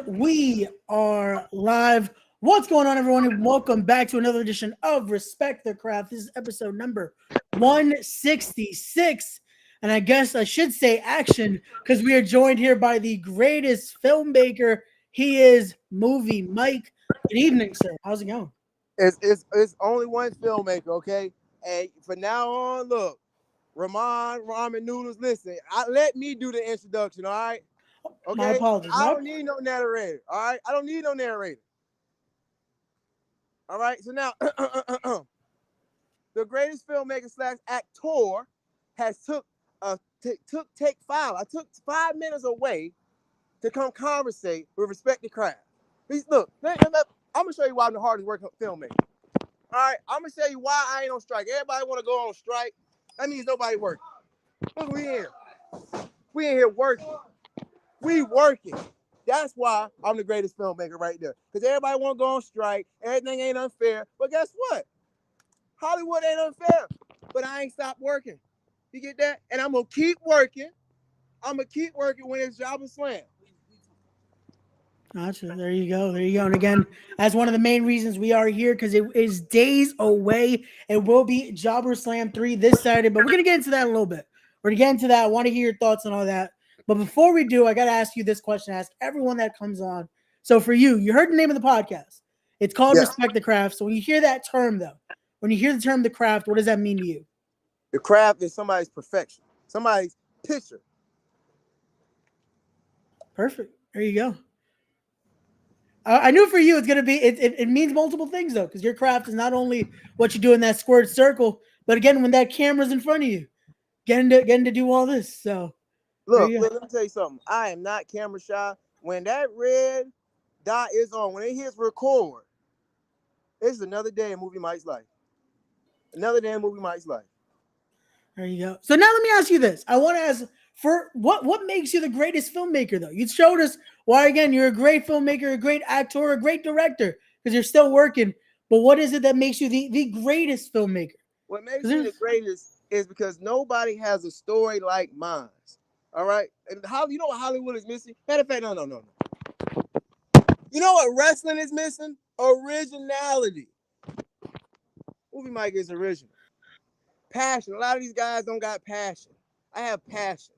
We are live. What's going on, everyone? And welcome back to another edition of Respect the Craft. This is episode number 166. And I guess I should say action because we are joined here by the greatest filmmaker. He is Movie Mike. Good evening, sir. How's it going? It's only one filmmaker, okay? And from now on, look, Ramen Noodles, listen, let me do the introduction, all right? Okay? My apologies. I don't need no narrator, all right? I don't need no narrator. All right? So now, the greatest filmmaker / actor has took take 5. I took 5 minutes away to come conversate with Respect the Craft. Look, I'm going to show you why I'm the hardest working filmmaker. All right? I'm going to show you why I ain't on strike. Everybody want to go on strike. That means nobody working. Look, we in here. We in here working. We working. That's why I'm the greatest filmmaker right there. Because everybody want to go on strike. Everything ain't unfair. But guess what? Hollywood ain't unfair. But I ain't stopped working. You get that? And I'm going to keep working. I'm going to keep working when it's job and slam. Gotcha. There you go. There you go. And again, that's one of the main reasons we are here because it is days away. It will be Jobber Slam 3 this Saturday, but we're going to get into that in a little bit. We're going to get into that. I want to hear your thoughts on all that. But before we do, I got to ask you this question. I ask everyone that comes on. So for you, you heard the name of the podcast. It's called Respect the Craft. So when you hear that term, though, when you hear the term the craft, what does that mean to you? The craft is somebody's perfection, somebody's picture. Perfect. There you go. I knew for you it's gonna be it means multiple things though, because your craft is not only what you do in that squared circle, but again when that camera's in front of you, getting to do all this. So look, let me tell you something. I am not camera shy. When that red dot is on, when it hits record, it's another day in Movie Mike's life. Another day in Movie Mike's life. There you go. So now let me ask you this. I want to ask for what makes you the greatest filmmaker though? You showed us why again you're a great filmmaker, a great actor, a great director because you're still working. But what is it that makes you the greatest filmmaker? What makes me the greatest is because nobody has a story like mine. All right? And you know what Hollywood is missing? Matter of fact, no. You know what wrestling is missing? Originality. Movie Mike is original. Passion. A lot of these guys don't got passion. I have passion.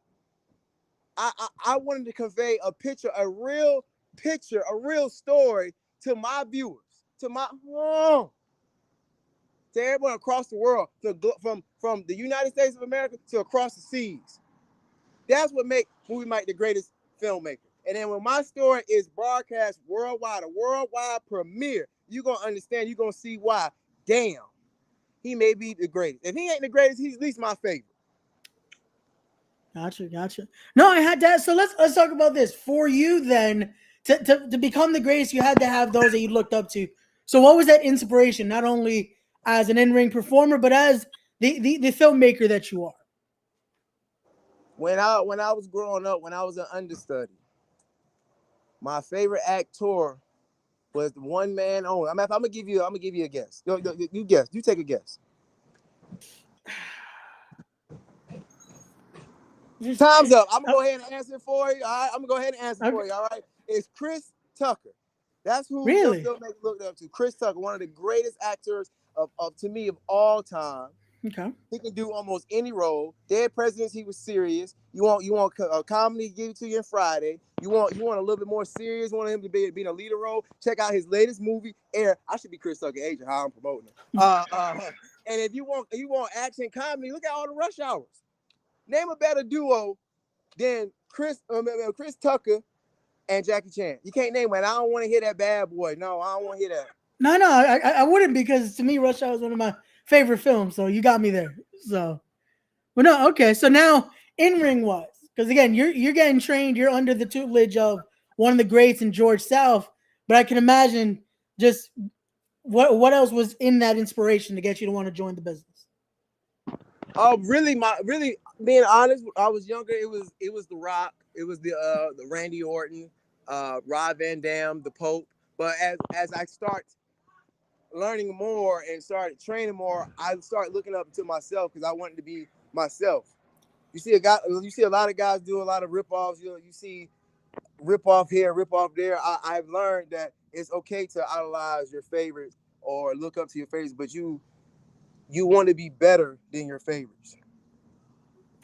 I wanted to convey a real picture, a real story to my viewers, to everyone across the world, from the United States of America to across the seas. That's what makes Movie Mike the greatest filmmaker. And then when my story is broadcast worldwide, a worldwide premiere, you're going to understand, you're going to see why. Damn, he may be the greatest. If he ain't the greatest, he's at least my favorite. Gotcha. No, I had that. So let's talk about this. For you then, to become the greatest, you had to have those that you looked up to. So what was that inspiration, not only as an in-ring performer, but as the filmmaker that you are? When I was growing up, when I was an understudy, my favorite actor was one man only. I'm gonna give you a guess. You guess. You take a guess. Time's up. I'm gonna go ahead and answer it for you. All right, I'm gonna go ahead and answer it for you. All right, it's Chris Tucker. That's who really looked up to. Chris Tucker, one of the greatest actors of to me of all time. Okay, he can do almost any role. Dead Presidents, he was serious. You want a comedy, give it to you on Friday. You want a little bit more serious. You want him to be in a leader role. Check out his latest movie, Air. I should be Chris Tucker agent. How I'm promoting it. And if you want action comedy, look at all the Rush Hours. Name a better duo than Chris Tucker and Jackie Chan. You can't name one. I don't want to hear that bad boy. No, I don't want to hear that. No, I wouldn't because to me Rush Hour is one of my favorite films. So you got me there. So, well, no, okay. So now in ring wise, because again you're getting trained. You're under the tutelage of one of the greats in George South. But I can imagine just what else was in that inspiration to get you to want to join the business. Really being honest, I was younger. It was The Rock. It was the Randy Orton, Rob Van Dam, the Pope. But as I start learning more and started training more, I started looking up to myself because I wanted to be myself. You see a lot of guys do a lot of ripoffs. You see rip off here, rip off there. I've learned that it's okay to idolize your favorites or look up to your favorites, but you want to be better than your favorites.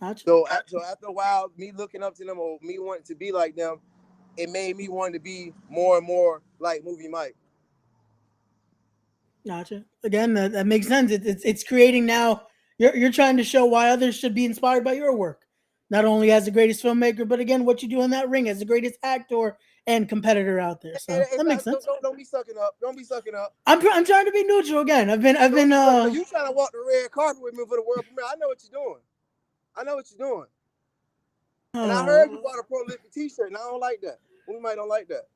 Gotcha. So after a while, me looking up to them or me wanting to be like them, it made me want to be more and more like Movie Mike. Gotcha. Again, that makes sense. It's creating now. You're trying to show why others should be inspired by your work, not only as the greatest filmmaker, but again, what you do in that ring as the greatest actor and competitor out there. So that makes sense. Don't be sucking up. Don't be sucking up. I'm trying to be neutral again. I've been. You trying to walk the red carpet with me for the world premiere? I know what you're doing. And I heard you bought a prolific T-shirt, and I don't like that. We might don't like that.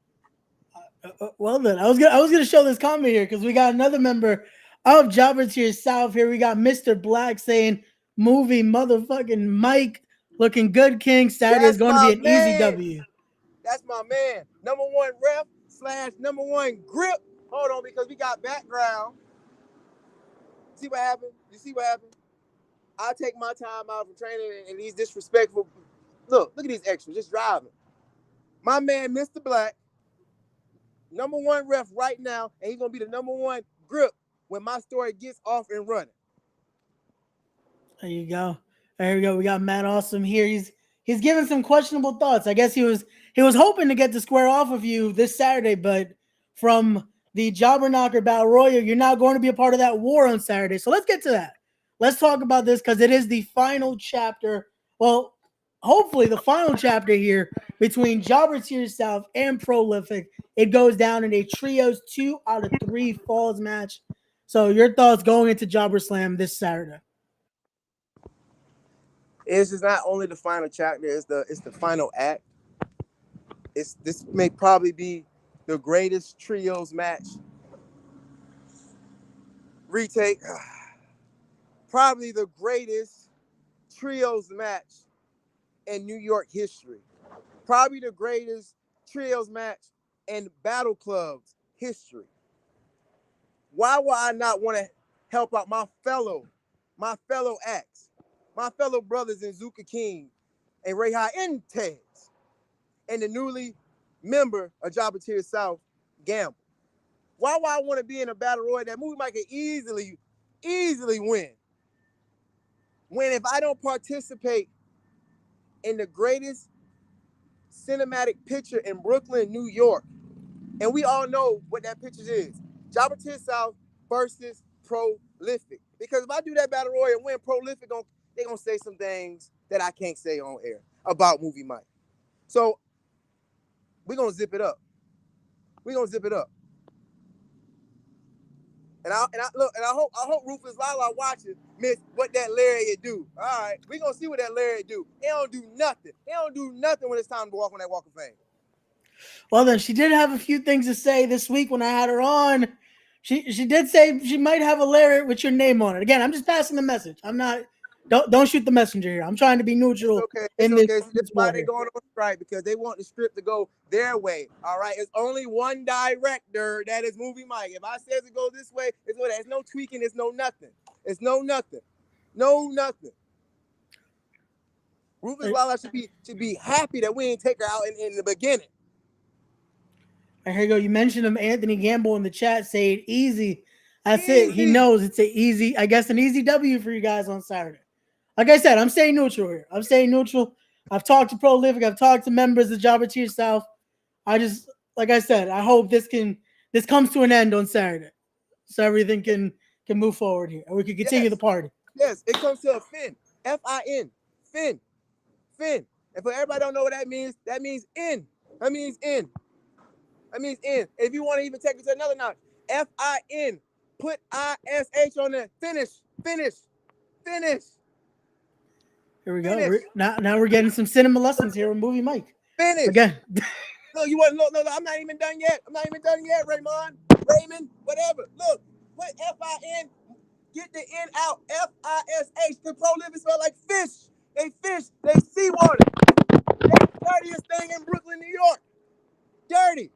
Well then, I was gonna show this comment here because we got another member of Jobbers here South. Here we got Mr. Black saying, "Movie motherfucking Mike looking good, King. Saturday is going to be an easy W." That's my man. Number one ref / number one grip. Hold on, because we got background. See what happened? You see what happened? I take my time out from training and these disrespectful. Look at these extras just driving. My man, Mr. Black, number one ref right now, and he's gonna be the number one grip when my story gets off and running. There you go. There we go. We got Matt Awesome here. He's giving some questionable thoughts. I guess he was hoping to get to square off with you this Saturday, but from the Jobber Knocker Battle Royal, you're not going to be a part of that war on Saturday. So let's get to that. Let's talk about this because it is the final chapter. Well, hopefully the final chapter here between Jobbers here South and Prolific. It goes down in a trios 2 out of 3 falls match. So your thoughts going into Jobber Slam this Saturday? It's just not only the final chapter, it's the final act. This may probably be the greatest trios match. Retake. Probably the greatest trios match in New York history. Probably the greatest trios match in Battle Club's history. Why would I not want to help out my fellow acts, my fellow brothers in Zuka King and Ray High Intez, and the newly member of Jobber Tier South, Gamble? Why would I want to be in a battle royal that Movie Mike could easily win? When if I don't participate in the greatest cinematic picture in Brooklyn, New York, and we all know what that picture is, Jobber Tier South versus Prolific. Because if I do that battle royal and win, Prolific, they're going to say some things that I can't say on air about Movie Mike. So we're going to zip it up. And I hope Rufus Lala watching miss what that lariat do. All right, we gonna see what that lariat do. It don't do nothing. It don't do nothing when it's time to walk on that walk of fame. Well, then she did have a few things to say this week when I had her on. She did say she might have a lariat with your name on it. Again, I'm just passing the message. I'm not. Don't shoot the messenger here. I'm trying to be neutral. It's okay. That's why they're going on strike, because they want the script to go their way. All right. It's only one director that is Movie Mike. If I says it goes this way, it's what. There's no tweaking. It's no nothing. Rufus Lala should be happy that we ain't take her out in the beginning. And here you go. You mentioned him, Anthony Gamble, in the chat saying easy. That's easy. It. He knows it's an easy W for you guys on Saturday. Like I said, I'm staying neutral here. I've talked to Prolific. I've talked to members of Jobber Tier South. Like I said, I hope this comes to an end on Saturday, so everything can move forward here, and we can continue the party. Yes, it comes to a fin. Fin. Fin. And for everybody don't know what that means in. That means in. If you want to even take it to another notch, FIN. Put ISH on there. Finish. Here we go. Now we're getting some cinema lessons here with Movie Mike. Finish. Again. No, you want no. I'm not even done yet. Raymond, whatever. Look, put FIN. Get the N out. FISH. The Prolific smell like fish. They fish. They seawater. They dirtiest thing in Brooklyn, New York. Dirty.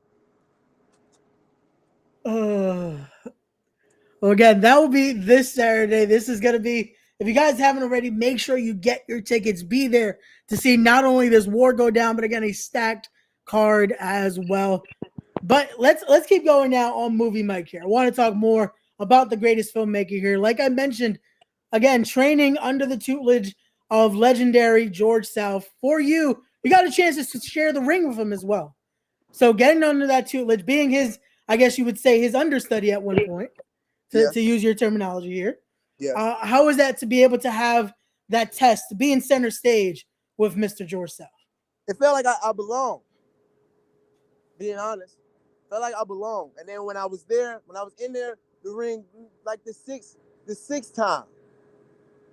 Well, again, that will be this Saturday. This is going to be, if you guys haven't already, make sure you get your tickets. Be there to see not only this war go down, but again, a stacked card as well. But let's keep going now on Movie Mike here. I want to talk more about the greatest filmmaker here. Like I mentioned, again, training under the tutelage of legendary George South. For you, you got a chance to share the ring with him as well. So getting under that tutelage, being his, I guess you would say, his understudy at one point, to use your terminology here. Yeah. How is that to be able to have that test, to be in center stage with Mr. George South? It felt like I belonged. Being honest, felt like I belonged. And then when I was in there, the ring, like the sixth time,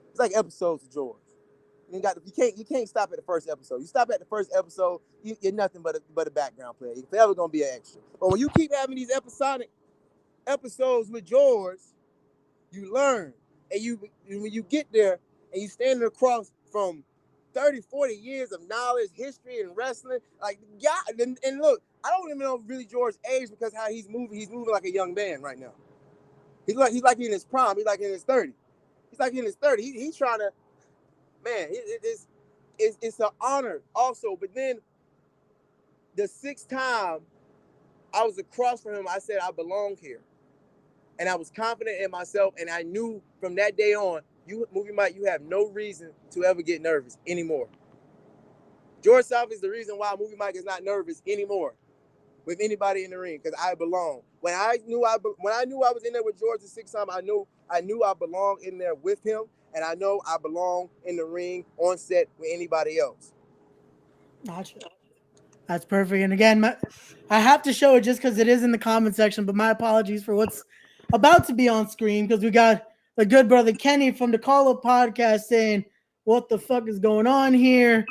it's like episodes of George. You can't stop at the first episode. You stop at the first episode, you're nothing but a background player. You're forever gonna be an extra. But when you keep having these episodic episodes with George, you learn. And when you get there and you standing across from 30, 40 years of knowledge, history, and wrestling, like, yeah, and look, I don't even know really George's age because how he's moving like a young man right now. He's like in his prime. He's like in his 30. He's like in his 30. He's trying to, man, it's an honor also. But then the sixth time I was across from him, I said, I belong here. And I was confident in myself, and I knew from that day on, Movie Mike, you have no reason to ever get nervous anymore. George South is the reason why Movie Mike is not nervous anymore with anybody in the ring, because I belong. When I knew I was in there with George the sixth time, I knew I belonged in there with him, and I know I belong in the ring on set with anybody else. Gotcha. That's perfect. And again, I have to show it just because it is in the comment section, but my apologies for what's about to be on screen, because we got the good brother Kenny from the Call Up podcast saying, what the fuck is going on here?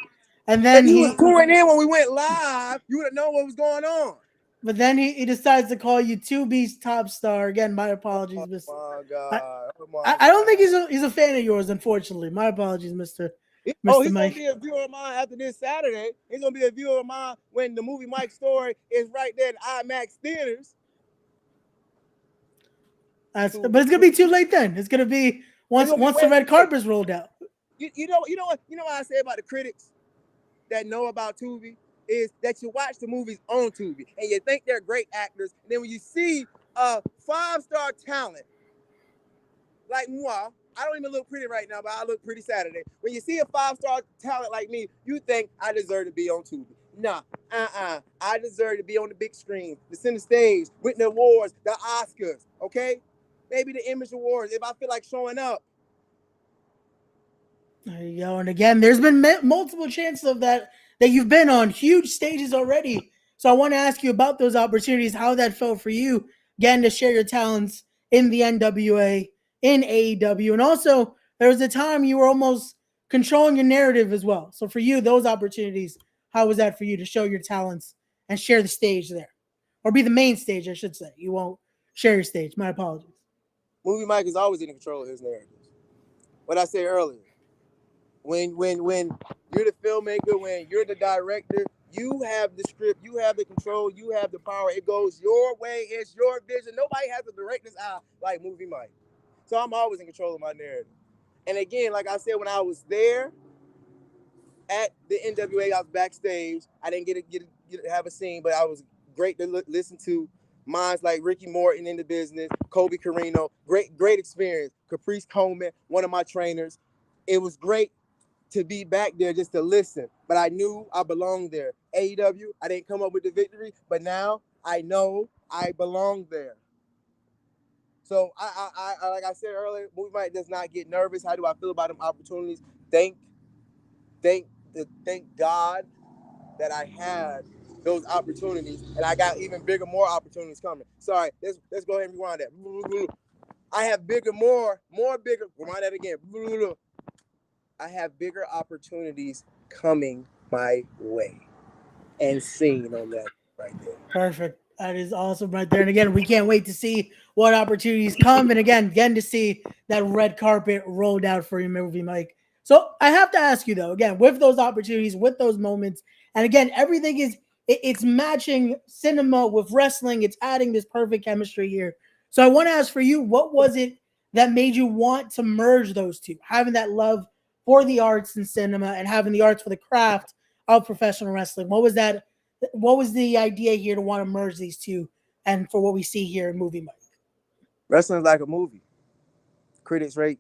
And then if he was pouring in when we went live, you would have known what was going on. But then he decides to call you 2B's top star. Again, my apologies, Mr. Oh my God. I don't think he's a fan of yours, unfortunately. My apologies, Mr. He's Mike. going to be a viewer of mine after this Saturday. He's going to be a viewer of mine when the Movie Mike story is right there in IMAX theaters. But it's going to be too late then. It's going to be once the red carpet's rolled out. You know what I say about the critics that know about Tubi is that you watch the movies on Tubi and you think they're great actors. And then when you see a 5-star talent like moi, I don't even look pretty right now, but I look pretty Saturday. When you see a 5-star talent like me, you think I deserve to be on Tubi. Nah, I deserve to be on the big screen, the center stage, with the awards, the Oscars, okay? Maybe the Image Awards if I feel like showing up. There you go. And again, there's been multiple chances of that you've been on huge stages already. So I want to ask you about those opportunities, how that felt for you, again, to share your talents in the NWA, in AEW. And also, there was a time you were almost controlling your narrative as well. So for you, those opportunities, how was that for you to show your talents and share the stage there? Or be the main stage, I should say. You won't share your stage. My apologies. Movie Mike is always in control of his narrative. What I said earlier. When you're the filmmaker, when you're the director, you have the script, you have the control, you have the power. It goes your way. It's your vision. Nobody has the director's eye like Movie Mike. So I'm always in control of my narrative. And again, like I said, when I was there at the NWA, I was backstage. I didn't get to have a scene, but I was great to listen to minds like Ricky Morton in the business, Kobe Carino. Great experience. Caprice Coleman, one of my trainers. It was great to be back there just to listen, but I knew I belonged there. AEW, I didn't come up with the victory, but now I know I belong there. So I like I said earlier, Movie Mike does not get nervous. How do I feel about them opportunities? Thank God that I had those opportunities, and I got even bigger, more opportunities coming. Sorry, let's go ahead and rewind that. I have bigger, more bigger. Rewind that again. I have bigger opportunities coming my way, and seen on that right there. Perfect. That is awesome right there. And again, we can't wait to see what opportunities come. And again to see that red carpet rolled out for your Movie Mike. So I have to ask you though, again, with those opportunities, with those moments, and again, everything it's matching cinema with wrestling. It's adding this perfect chemistry here. So I want to ask for you, what was it that made you want to merge those two? Having that love for the arts and cinema and having the arts for the craft of professional wrestling. What was that what was the idea here to want to merge these two, and for what we see here in Movie Mike? Wrestling's like a movie. Critics rate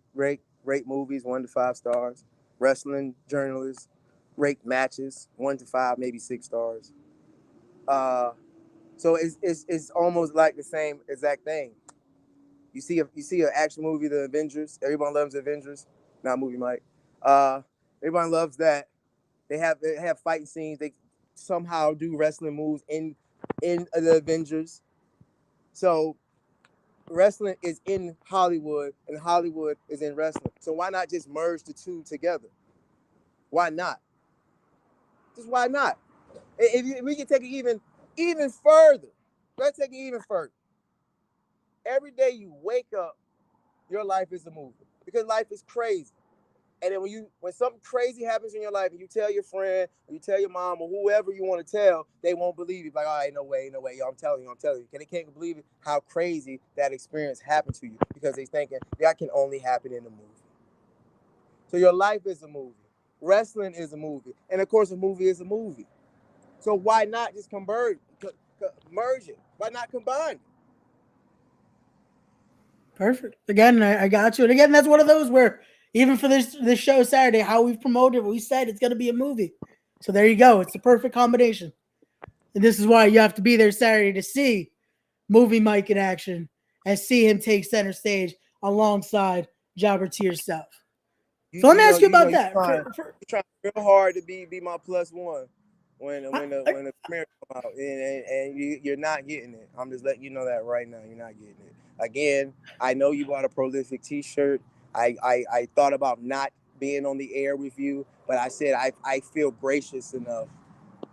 movies 1 to 5 stars. Wrestling journalists rate matches 1 to 5, maybe 6 stars. Uh, so it's almost like the same exact thing. You see an action movie, The Avengers. Everyone loves the Avengers. Not movie, Mike. Everyone loves that. They have fighting scenes. They somehow do wrestling moves in the Avengers. So wrestling is in Hollywood, and Hollywood is in wrestling. So why not just merge the two together? Why not? Just why not? If we can take it even further, let's take it even further. Every day you wake up, your life is a movie because life is crazy. And then when something crazy happens in your life, and you tell your friend, or you tell your mom, or whoever you want to tell, they won't believe you. Like, all right, no way. Yo, I'm telling you. They can't believe it, how crazy that experience happened to you because they're thinking that can only happen in a movie. So your life is a movie. Wrestling is a movie. And of course, a movie is a movie. So why not just merge it? Why not combine it? Perfect. Again, I got you. And again, that's one of those where even for this show Saturday, how we've promoted, we said it's going to be a movie. So there you go. It's the perfect combination. And this is why you have to be there Saturday to see Movie Mike in action and see him take center stage alongside Jobber to yourself. So let me ask you about that. You're trying real hard to be my +1 when the premiere come out, and you're not getting it. I'm just letting you know that right now. You're not getting it. Again, I know you bought a Prolific T-shirt. I thought about not being on the air with you, but I said I feel gracious enough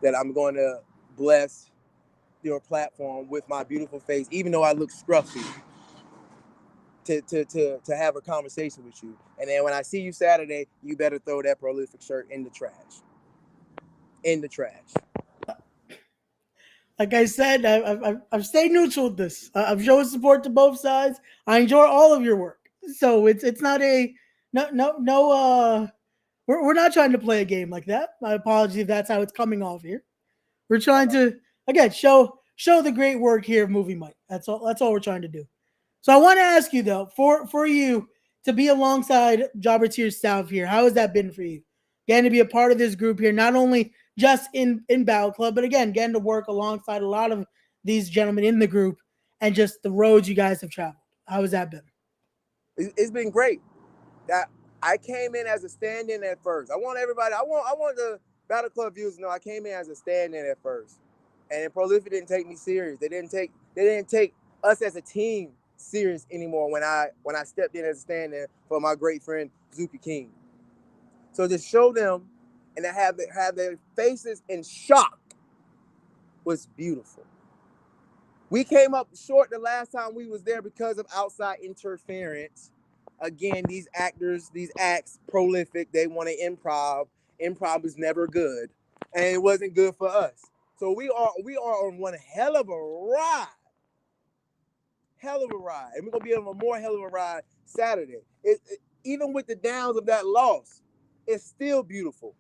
that I'm going to bless your platform with my beautiful face, even though I look scruffy, to have a conversation with you. And then when I see you Saturday, you better throw that Prolific shirt in the trash. In the trash. Like I said, I've stayed neutral with this. I've shown support to both sides. I enjoy all of your work. So it's not a no. We're not trying to play a game like that. My apologies if that's how it's coming off here. We're trying to again show the great work here of Movie Mike. That's all. That's all we're trying to do. So I want to ask you though, for you to be alongside Jobber to yourself here, how has that been for you? Getting to be a part of this group here, not only just in Battle Club, but again, getting to work alongside a lot of these gentlemen in the group and just the roads you guys have traveled. How has that been? It's been great. That I came in as a stand-in at first. I want the Battle Club viewers to know I came in as a stand-in at first. And Prolific didn't take me serious. They didn't take us as a team serious anymore when I stepped in as a stand-in for my great friend Zuki King. So to show them and to have their faces in shock was beautiful. We came up short the last time we was there because of outside interference. Again, these acts, Prolific, they want to improv. Improv is never good, and it wasn't good for us. So we are on one hell of a ride. Hell of a ride. And we're going to be on a more hell of a ride Saturday. Even with the downs of that loss, it's still beautiful.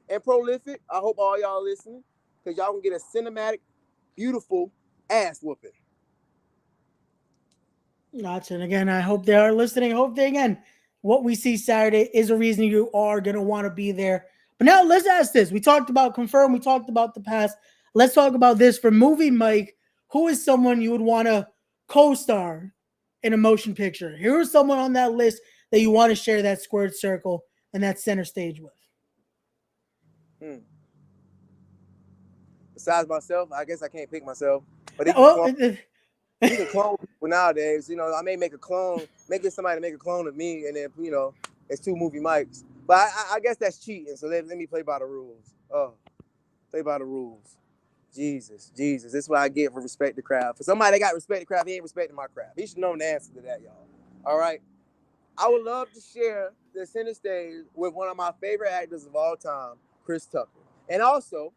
And Prolific, I hope all y'all listening, because y'all can get a cinematic, beautiful ass whooping. Gotcha. And again, I hope they are listening. I hope they, again, what we see Saturday is a reason you are going to want to be there. But now let's ask this. We talked about confirm. We talked about the past. Let's talk about this for Movie Mike. Who is someone you would want to co-star in a motion picture? Who is someone on that list that you want to share that squared circle and that center stage with? Besides myself, I guess I can't pick myself. But you can clone people nowadays. I may make a clone, get somebody to make a clone of me, and then it's 2 Movie Mics. But I guess that's cheating. So let me play by the rules. Play by the rules. Jesus. This is what I get for respect the craft. For somebody that got respect the craft, he ain't respecting my craft. He should know the answer to that, y'all. All right. I would love to share the center stage with one of my favorite actors of all time, Chris Tucker. And also,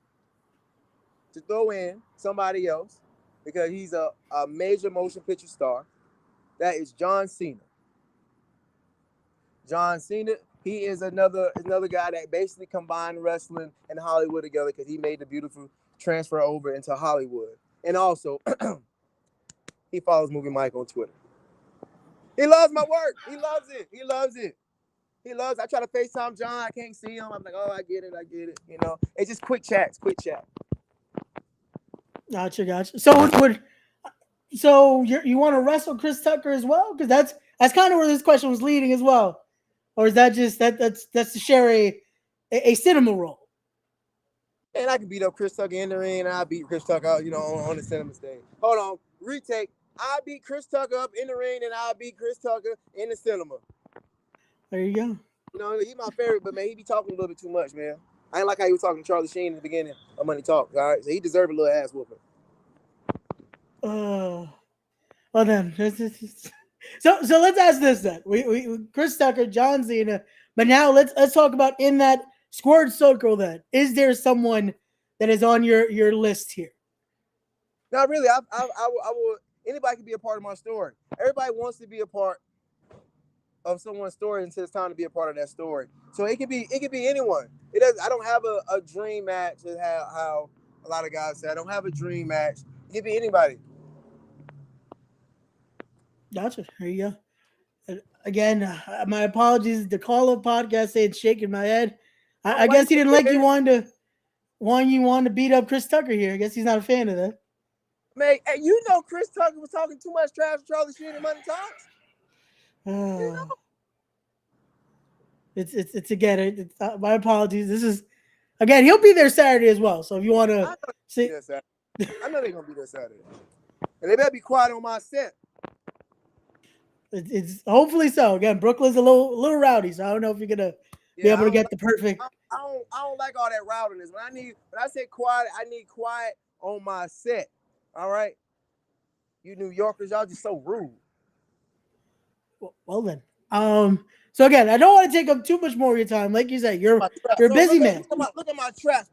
to throw in somebody else, because he's a major motion picture star, that is John Cena. John Cena, he is another guy that basically combined wrestling and Hollywood together because he made the beautiful transfer over into Hollywood. And also, he follows Movie Mike on Twitter. He loves my work. He loves it. He loves it. He loves. I try to FaceTime John. I can't see him. I'm like, oh, I get it. I get it. You know, it's just quick chats. Quick chat. Gotcha. So you want to wrestle Chris Tucker as well? Because that's kind of where this question was leading as well, or is that just that's to share a cinema role? And I can beat up Chris Tucker in the ring, and I beat Chris Tucker out, on the cinema stage. Hold on, retake. I beat Chris Tucker up in the ring, and I beat Chris Tucker in the cinema. There you go. You know, he's my favorite, but man, he be talking a little bit too much, man. I ain't like how he was talking to Charlie Sheen in the beginning of Money Talk. All right, so he deserved a little ass whooping. Well then, so let's ask this then. We Chris Tucker, John Cena, but now let's talk about in that squared circle. Then, is there someone that is on your list here? Not really. I will. Anybody can be a part of my story. Everybody wants to be a part of someone's story until it's time to be a part of that story. So it could be anyone. It does. I don't have a dream match. How a lot of guys say I don't have a dream match. It could be anybody. Gotcha. There you go. Again, my apologies. The Call Up podcast said shaking my head. I guess he didn't like you wanted to beat up Chris Tucker here. I guess he's not a fan of that. Man, hey, Chris Tucker was talking too much trash to Charlie Sheen in Money Talks. It's again. My apologies. This is again. He'll be there Saturday as well. So if you want to see, I know they're gonna be there Saturday, and they better be quiet on my set. It's hopefully so. Again, Brooklyn's a little rowdy, so I don't know if you're gonna be able to get the perfect. I don't like all that rowdiness. When I say quiet, I need quiet on my set. All right, you New Yorkers, y'all just so rude. Well then, so again, I don't want to take up too much more of your time. Like you said, you're a busy man. Look at my traps.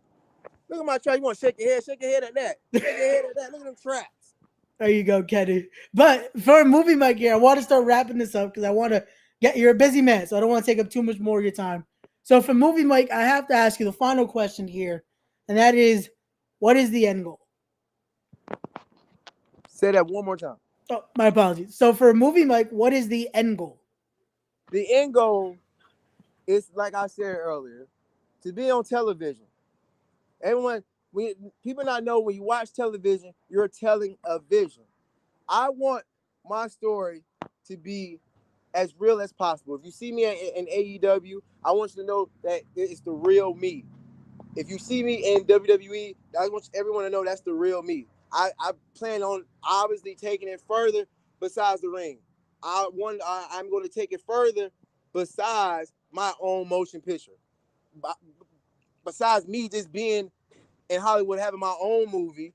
Look at my traps. You want to shake your head? Shake your head at that. Shake your head at that. Look at them traps. There you go, Kenny. But for Movie Mike here, I want to start wrapping this up because I want to you're a busy man, so I don't want to take up too much more of your time. So for Movie Mike, I have to ask you the final question here, and that is, what is the end goal? Say that one more time. Oh, my apologies. So for Movie Mike, what is the end goal? The end goal is, like I said earlier, to be on television. People not know when you watch television, you're telling a vision. I want my story to be as real as possible. If you see me in AEW, I want you to know that it's the real me. If you see me in WWE, I want everyone to know that's the real me. I plan on obviously taking it further besides the ring. I'm going to take it further besides my own motion picture. Besides me just being in Hollywood, having my own movie,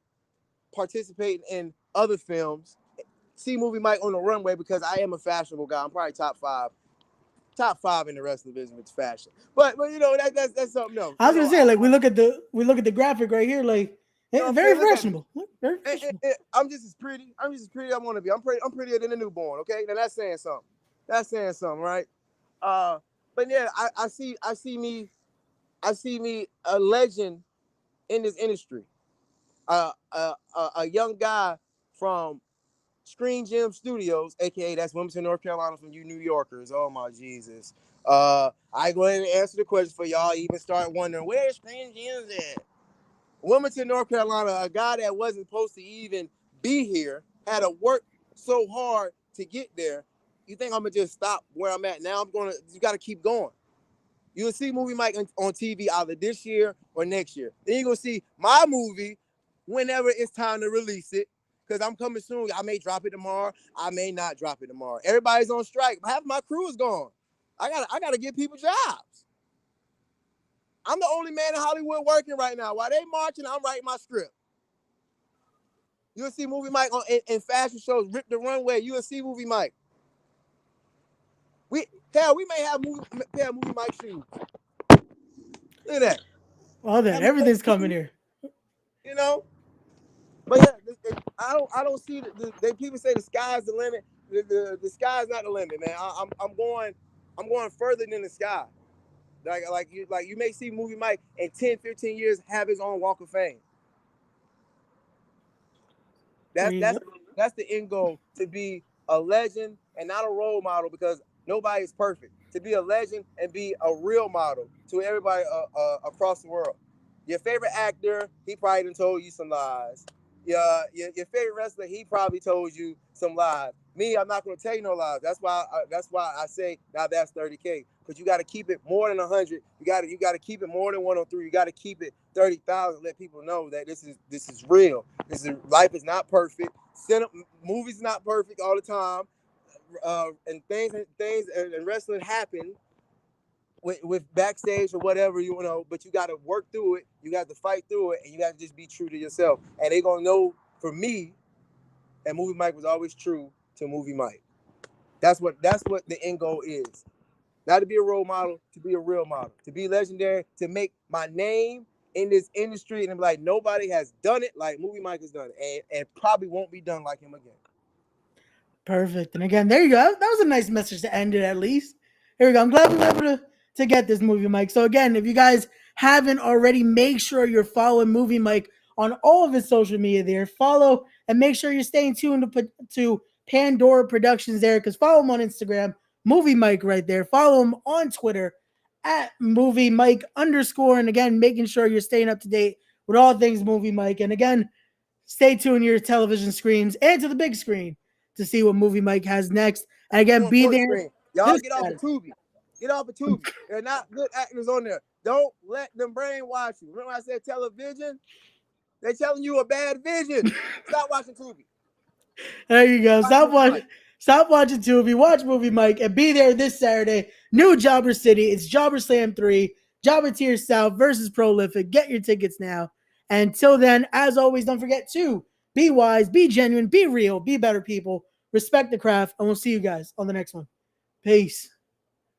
participating in other films, see Movie Mike on the runway because I am a fashionable guy. I'm probably top five in the wrestling business with fashion. But that's something else. I was gonna say, like we look at the graphic right here, like very fashionable. Very fashionable. I'm just as pretty. I'm just as pretty as I want to be. I'm prettier than a newborn. Okay, now that's saying something. That's saying something, right? But yeah, I see me a legend in this industry. A young guy from Screen Gym Studios, aka that's Wilmington, North Carolina, from you New Yorkers. Oh my Jesus. I go ahead and answer the question for y'all. Even start wondering where Screen Gym's at. Wilmington, North Carolina, a guy that wasn't supposed to even be here, had to work so hard to get there. You think I'm gonna just stop where I'm at now? You gotta keep going. You'll see Movie Mike on TV either this year or next year. Then you're gonna see my movie whenever it's time to release it. Because I'm coming soon. I may drop it tomorrow. I may not drop it tomorrow. Everybody's on strike. Half my crew is gone. I gotta give people jobs. I'm the only man in Hollywood working right now. While they marching, I'm writing my script. You'll see Movie Mike in fashion shows, rip the runway. You'll see Movie Mike. We may have Movie Mike shoes. Look at that. Well then, everything's coming here. But yeah, I don't see people say the sky's the limit. The sky's not the limit, man. I'm going further than the sky. Like you may see Movie Mike in 10, 15 years have his own Walk of Fame. There That's you that's go. that's the end goal, to be a legend and not a role model, because nobody is perfect. To be a legend and be a real model to everybody across the world. Your favorite actor, he probably done told you some lies. Your favorite wrestler, he probably told you some lies. Me, I'm not going to tell you no lies. That's why I say now that's 30K, because you got to keep it more than 100. You got to keep it more than 103. You got to keep it 30,000. Let people know that this is real. Life is not perfect. Movies not perfect all the time. And things and wrestling happen with backstage or whatever, but you got to work through it. You got to fight through it, and you got to just be true to yourself. And they gonna know, for me, and Movie Mike was always true to Movie Mike. That's what the end goal is. Not to be a role model, to be a real model, to be legendary, to make my name in this industry, and be like, nobody has done it like Movie Mike has done it, and probably won't be done like him again. Perfect. And again, there you go. That was a nice message to end it at least. Here we go. I'm glad we were able to get this Movie Mike. So again, if you guys haven't already, make sure you're following Movie Mike on all of his social media there. Follow and make sure you're staying tuned to Pandora Productions there, because follow him on Instagram, Movie Mike right there. Follow him on Twitter at Movie Mike _. And again, making sure you're staying up to date with all things Movie Mike. And again, stay tuned to your television screens and to the big screen to see what Movie Mike has next. And again, be there. Screen. Y'all this get off of Tubi. Get off of Tubi. They're not good actors on there. Don't let them brainwash you. Remember I said television? They're telling you a bad vision. Stop watching Tubi. There you go. Stop watching Tubi. Watch Movie Mike and be there this Saturday. New Jobber City. It's Jobber Slam 3. Jobber Tier South versus Prolific. Get your tickets now. And until then, as always, don't forget to be wise, be genuine, be real, be better people. Respect the craft. And we'll see you guys on the next one. Peace.